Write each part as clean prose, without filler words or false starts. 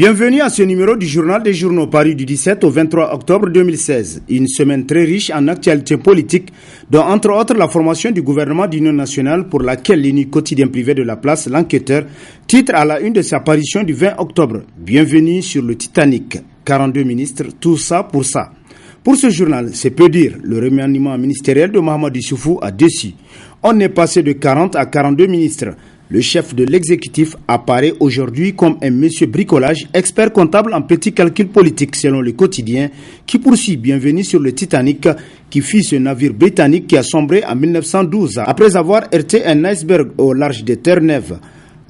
Bienvenue à ce numéro du Journal des Journaux paru du 17 au 23 octobre 2016. Une semaine très riche en actualités politiques, dont entre autres la formation du gouvernement d'union nationale pour laquelle l'UNI quotidien privé de la place, l'Enquêteur, titre à la une de sa parution du 20 octobre. Bienvenue sur le Titanic. 42 ministres, tout ça pour ça. Pour ce journal, c'est peu dire, le remaniement ministériel de Mahamadou Issoufou a déçu. On est passé de 40 à 42 ministres. Le chef de l'exécutif apparaît aujourd'hui comme un monsieur bricolage, expert comptable en petits calculs politiques selon le quotidien, qui poursuit Bienvenue sur le Titanic, qui fut ce navire britannique qui a sombré en 1912 après avoir heurté un iceberg au large des Terre-Neuve.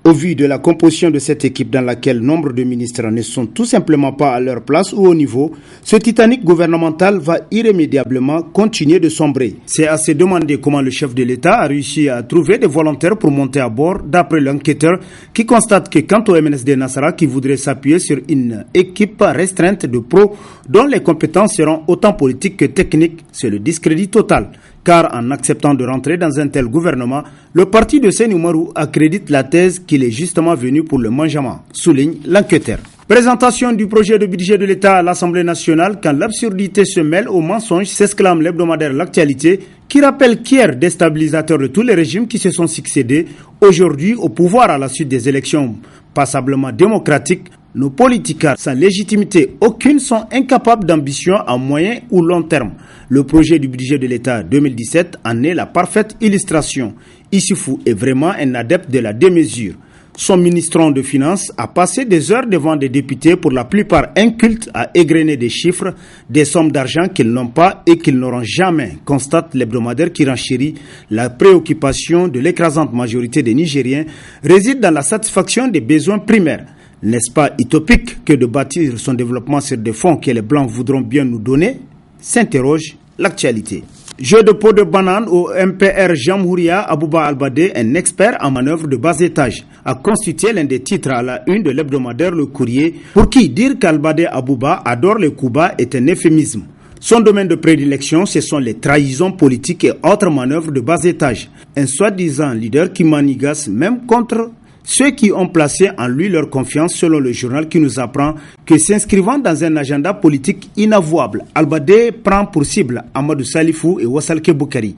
Au vu de la composition de cette équipe dans laquelle nombre de ministres ne sont tout simplement pas à leur place ou au niveau, ce Titanic gouvernemental va irrémédiablement continuer de sombrer. C'est à se demander comment le chef de l'État a réussi à trouver des volontaires pour monter à bord, d'après l'enquêteur qui constate que quant au MNSD Nasara qui voudrait s'appuyer sur une équipe restreinte de pros dont les compétences seront autant politiques que techniques, c'est le discrédit total. Car en acceptant de rentrer dans un tel gouvernement, le parti de Seyni Oumarou accrédite la thèse qu'il est justement venu pour le mangeement, souligne l'enquêteur. Présentation du projet de budget de l'État à l'Assemblée nationale quand l'absurdité se mêle aux mensonges, s'exclame l'hebdomadaire L'Actualité, qui rappelle qu'hier déstabilisateur de tous les régimes qui se sont succédés, aujourd'hui au pouvoir à la suite des élections passablement démocratiques, nos politiciens sans légitimité aucune sont incapables d'ambition à moyen ou long terme. Le projet du budget de l'État 2017 en est la parfaite illustration. Issoufou est vraiment un adepte de la démesure. Son ministre de Finances a passé des heures devant des députés pour la plupart incultes à égrener des chiffres, des sommes d'argent qu'ils n'ont pas et qu'ils n'auront jamais, constate l'hebdomadaire qui renchérit. La préoccupation de l'écrasante majorité des Nigériens réside dans la satisfaction des besoins primaires. N'est-ce pas utopique que de bâtir son développement sur des fonds que les Blancs voudront bien nous donner? S'interroge l'Actualité. Jeu de peau de banane au MPR Jamhouria Abouba Albadé, un expert en manœuvre de bas étage, a constitué l'un des titres à la une de l'hebdomadaire Le Courrier, pour qui dire qu'Albadé Abouba adore les coups bas est un euphémisme. Son domaine de prédilection, ce sont les trahisons politiques et autres manœuvres de bas étage. Un soi-disant leader qui manigasse même contre ceux qui ont placé en lui leur confiance, selon le journal qui nous apprend que s'inscrivant dans un agenda politique inavouable, Albadé prend pour cible Amadou Salifou et Wassalke Boukari.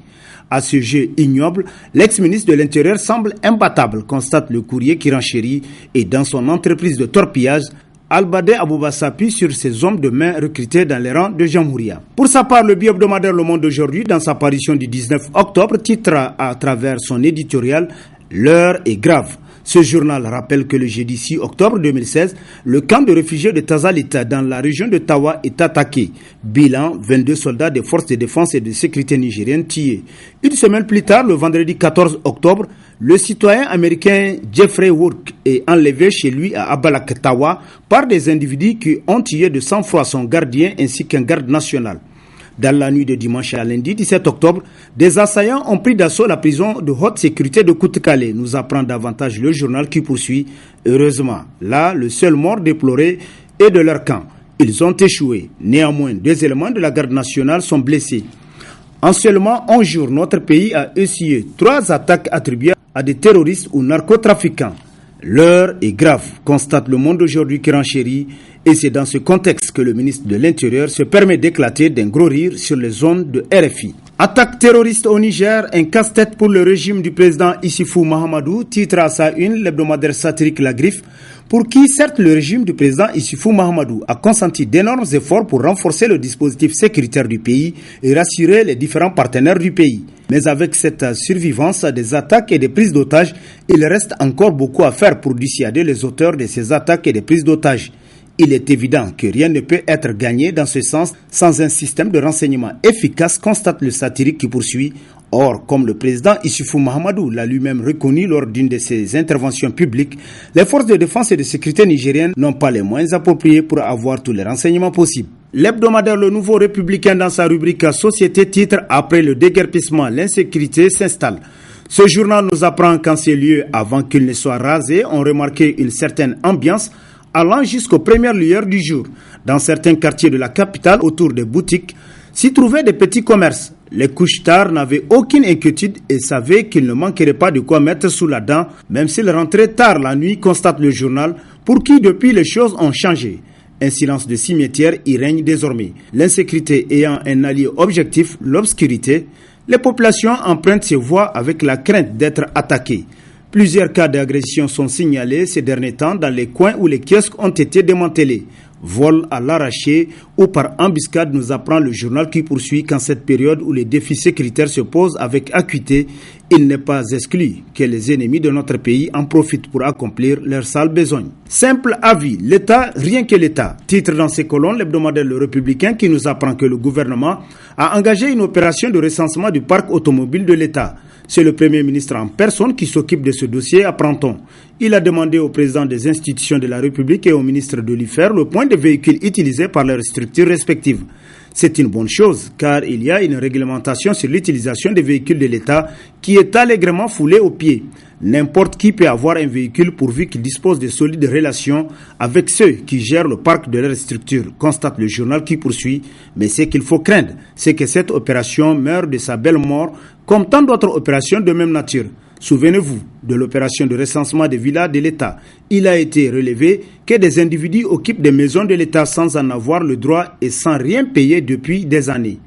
À ce jeu ignoble, l'ex-ministre de l'Intérieur semble imbattable, constate Le Courrier qui renchérit, et dans son entreprise de torpillage, Albadé Abouba s'appuie sur ses hommes de main recrutés dans les rangs de Jamhouria. Pour sa part, le bi-hebdomadaire Le Monde d'aujourd'hui, dans sa parution du 19 octobre, titre à travers son éditorial « L'heure est grave ». Ce journal rappelle que le jeudi 6 octobre 2016, le camp de réfugiés de Tazalita dans la région de Tawa est attaqué. Bilan, 22 soldats des forces de défense et de sécurité nigériennes tués. Une semaine plus tard, le vendredi 14 octobre, le citoyen américain Jeffrey Work est enlevé chez lui à Abalak Tawa par des individus qui ont tué de sang-froid son gardien ainsi qu'un garde national. Dans la nuit de dimanche à lundi 17 octobre, des assaillants ont pris d'assaut la prison de haute sécurité de Koutekale, nous apprend davantage le journal qui poursuit. Heureusement, là, le seul mort déploré est de leur camp. Ils ont échoué. Néanmoins, 2 éléments de la garde nationale sont blessés. En seulement 11 jours, notre pays a essuyé 3 attaques attribuées à des terroristes ou narcotrafiquants. L'heure est grave, constate Le Monde aujourd'hui qui renchérit, et c'est dans ce contexte que le ministre de l'Intérieur se permet d'éclater d'un gros rire sur les zones de RFI. Attaque terroriste au Niger, un casse-tête pour le régime du président Issoufou Mahamadou, titre à sa une l'hebdomadaire satirique La Griffe, pour qui, certes, le régime du président Issoufou Mahamadou a consenti d'énormes efforts pour renforcer le dispositif sécuritaire du pays et rassurer les différents partenaires du pays. Mais avec cette survivance des attaques et des prises d'otages, il reste encore beaucoup à faire pour dissuader les auteurs de ces attaques et des prises d'otages. Il est évident que rien ne peut être gagné dans ce sens sans un système de renseignement efficace, constate le satirique qui poursuit. Or, comme le président Issoufou Mahamadou l'a lui-même reconnu lors d'une de ses interventions publiques, les forces de défense et de sécurité nigériennes n'ont pas les moyens appropriés pour avoir tous les renseignements possibles. L'hebdomadaire Le Nouveau Républicain, dans sa rubrique Société, titre « Après le déguerpissement, l'insécurité s'installe ». Ce journal nous apprend qu'en ces lieux, avant qu'ils ne soient rasés, ont remarqué une certaine ambiance allant jusqu'aux premières lueurs du jour. Dans certains quartiers de la capitale, autour des boutiques, s'y trouvaient des petits commerces. Les couche-tard n'avaient aucune inquiétude et savaient qu'il ne manquerait pas de quoi mettre sous la dent, même s'ils rentraient tard la nuit, constate le journal, pour qui depuis les choses ont changé. Un silence de cimetière y règne désormais. L'insécurité ayant un allié objectif, l'obscurité, les populations empruntent ces voies avec la crainte d'être attaquées. Plusieurs cas d'agression sont signalés ces derniers temps dans les coins où les kiosques ont été démantelés. Vol à l'arraché ou par embuscade, nous apprend le journal qui poursuit qu'en cette période où les défis sécuritaires se posent avec acuité, il n'est pas exclu que les ennemis de notre pays en profitent pour accomplir leurs sales besognes. Simple avis, l'État, rien que l'État. Titre dans ses colonnes l'hebdomadaire Le Républicain qui nous apprend que le gouvernement a engagé une opération de recensement du parc automobile de l'État. C'est le Premier ministre en personne qui s'occupe de ce dossier, apprend-on. Il a demandé au président des institutions de la République et au ministre de l'IFER le point des véhicules utilisés par leurs structures respectives. C'est une bonne chose, car il y a une réglementation sur l'utilisation des véhicules de l'État qui est allègrement foulée aux pieds. N'importe qui peut avoir un véhicule pourvu qu'il dispose de solides relations avec ceux qui gèrent le parc de leur structure, constate le journal qui poursuit. Mais ce qu'il faut craindre, c'est que cette opération meure de sa belle mort, comme tant d'autres opérations de même nature. Souvenez-vous de l'opération de recensement des villas de l'État. Il a été relevé que des individus occupent des maisons de l'État sans en avoir le droit et sans rien payer depuis des années.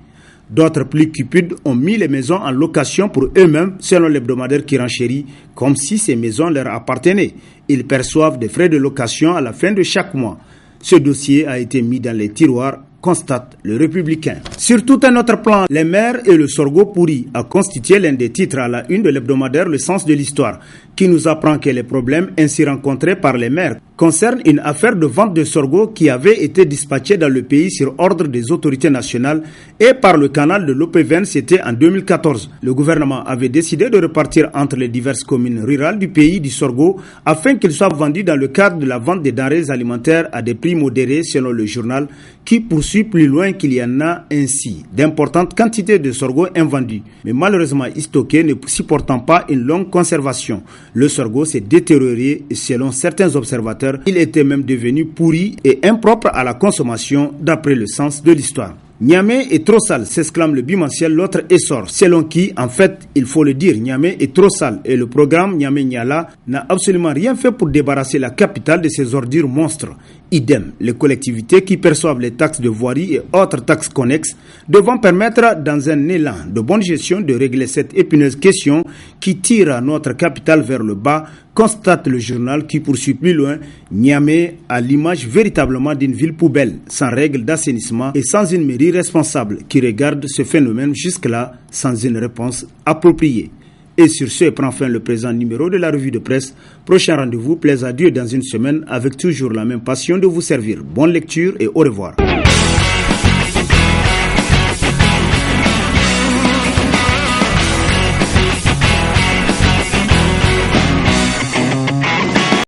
D'autres plus cupides ont mis les maisons en location pour eux-mêmes, selon l'hebdomadaire qui renchérit, comme si ces maisons leur appartenaient. Ils perçoivent des frais de location à la fin de chaque mois. Ce dossier a été mis dans les tiroirs, constate le Républicain. Sur tout un autre plan, les maires et le sorgho pourri a constitué l'un des titres à la une de l'hebdomadaire Le Sens de l'Histoire, qui nous apprend que les problèmes ainsi rencontrés par les maires concernent une affaire de vente de sorgho qui avait été dispatchée dans le pays sur ordre des autorités nationales et par le canal de l'Opéven, c'était en 2014. Le gouvernement avait décidé de repartir entre les diverses communes rurales du pays du sorgho afin qu'il soit vendu dans le cadre de la vente des denrées alimentaires à des prix modérés selon le journal qui poursuit plus loin qu'il y en a ainsi d'importantes quantités de sorgho invendus, mais malheureusement stockés ne supportant pas une longue conservation. Le sorgho s'est détérioré et selon certains observateurs, il était même devenu pourri et impropre à la consommation d'après le Sens de l'Histoire. Niamey est trop sale, s'exclame le bimensuel L'autre essor, selon qui, en fait, il faut le dire, Niamey est trop sale et le programme Niamey-Niala n'a absolument rien fait pour débarrasser la capitale de ces ordures monstres. Idem, les collectivités qui perçoivent les taxes de voirie et autres taxes connexes devront permettre, dans un élan de bonne gestion, de régler cette épineuse question qui tire notre capitale vers le bas, constate le journal qui poursuit plus loin. Niamey a l'image véritablement d'une ville poubelle, sans règles d'assainissement et sans une mairie responsable qui regarde ce phénomène jusque-là sans une réponse appropriée. Et sur ce prend fin le présent numéro de la revue de presse. Prochain rendez-vous, plaise à Dieu dans une semaine avec toujours la même passion de vous servir. Bonne lecture et au revoir.